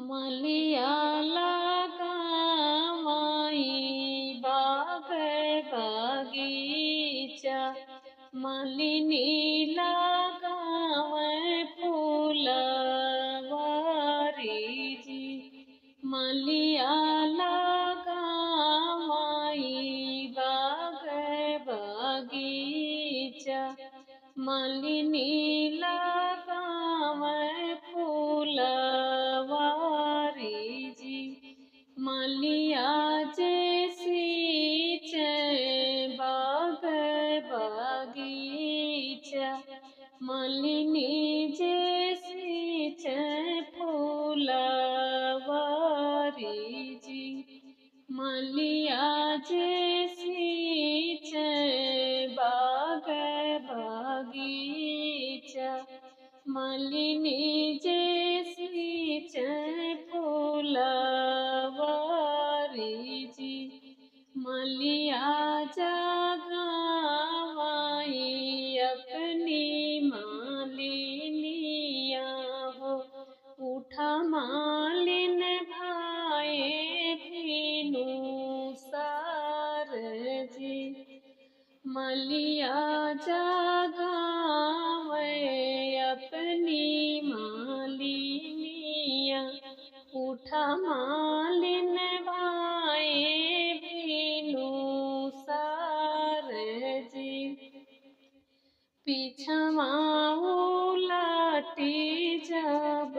मलिया लगावाई बाग बगीचा, मालिनी लगावे फूलवारी जी। मलिया लगावाई बाग बगीचा, मालिनी लगावे फूलवारी जी। मलिया जैसी बाग बगीचा, मालिनी जैसी फूलवारी जी। मलिया जैसी बाग बगीचा, मालिनी जैसी फूलवारी जी। मलिया जगावाई अपनी मालिनिया हो, उठा मालिन भाए भीनु सार जी। मलिया जगावे अपनी मालिनिया, उठा मालिन भाए भीनु सार जी। पीछवा उलटी जब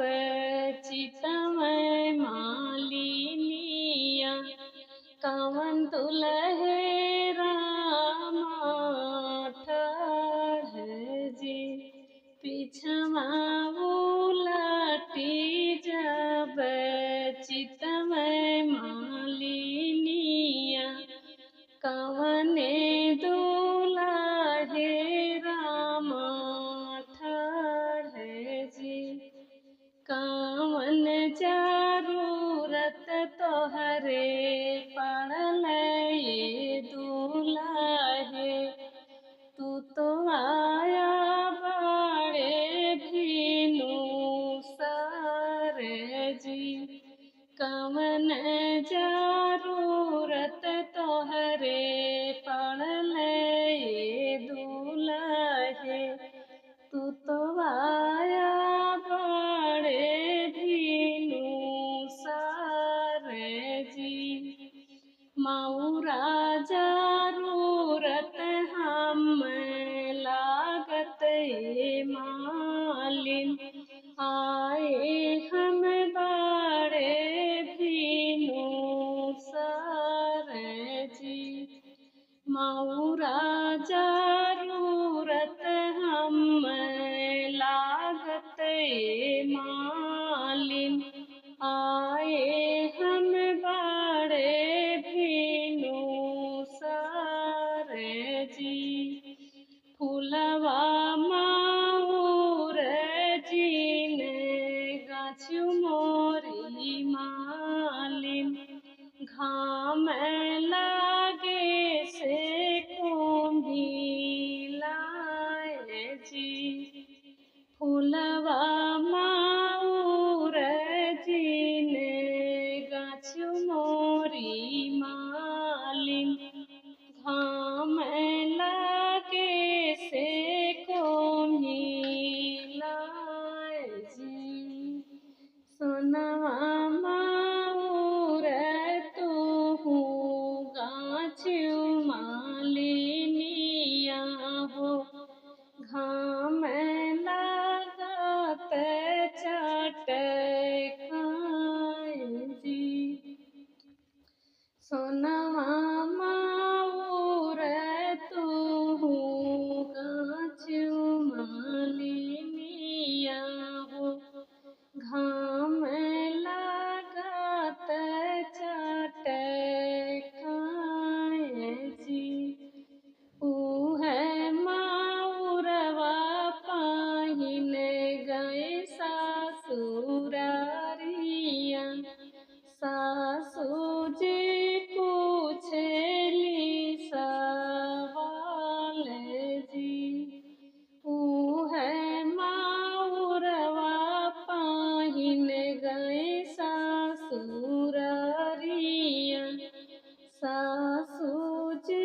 चितवै मालिनिया, कवन दुलहे रामा ठाढ़ जी। पीछवा उलटी जब चितवै मालिनिया, कवने दुलहे रामा ठाढ़ जी। कवन जरूरत तोहरे पड़ल ये दुलहे, तू तो आया बड़े भीनु सार जी। कवन जरूरत तोहरे पड़ल ये दुलहे, तू तो आया बड़े भीनु सार जी। मऊरा जरूरत हम लागत मालिन, आए हम बड़े भीनु सार जी। मऊरा जरूरत हम लागत मालिन, आए हम बड़े भीनु ससुरारिया सासू जी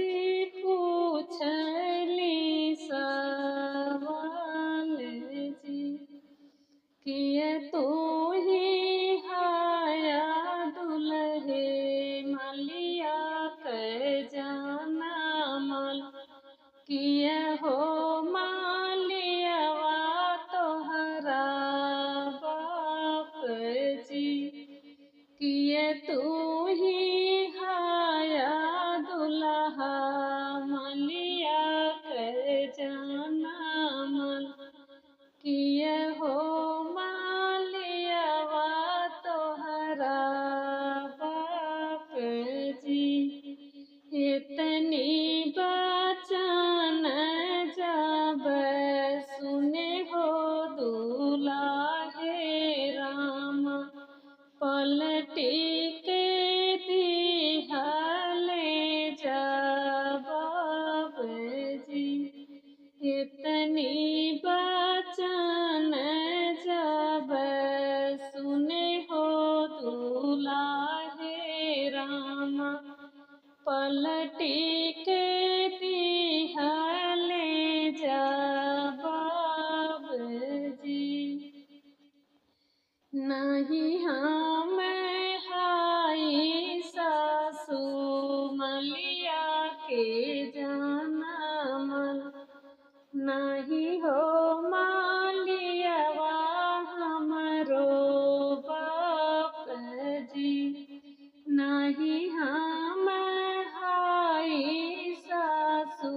पूछली सवाल जी किए तू ही हाया दुल्हे मलिया के जाना मल किए हो मालियावा तोहरा बाप जी किए तू ही हाया दुल्हा मलिया के जाना मल किए हो मालियावा तोहरा बाप जी इतनी बचन जब सुने हो दुलाहे राम पलटी के दिहले जवाब जी इतनी बचन जब सुने हो दुलाहे राम पलटी के दिहले जवाब जी नहीं हम हाई सासू मलिया के जाना मन नहीं हो मालियावा हमरो बाप जी नहीं हम हाई सासू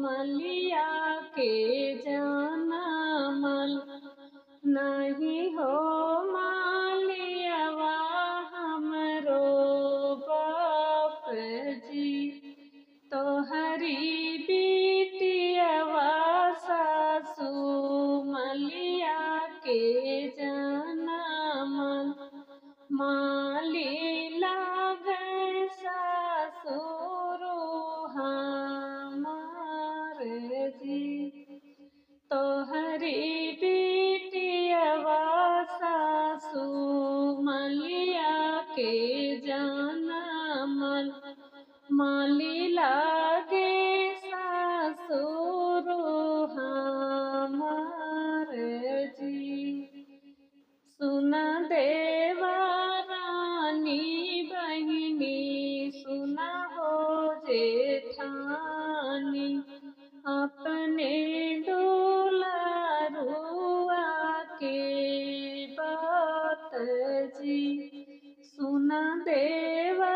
मलिया के जाना मल नहीं हो मालियावा हमरो बाप जी तोहरी बिटियावा सासू मलिया के जाना मन माली लागे ससुर हमार जी तोहरी बिटियावा सासू मलिया के जाना मल माली लागे ससुर हमार जी सुना देवा रानी बहिनी सुना हो जेठानी अपने दुलारुआ के बात जी सुना देवा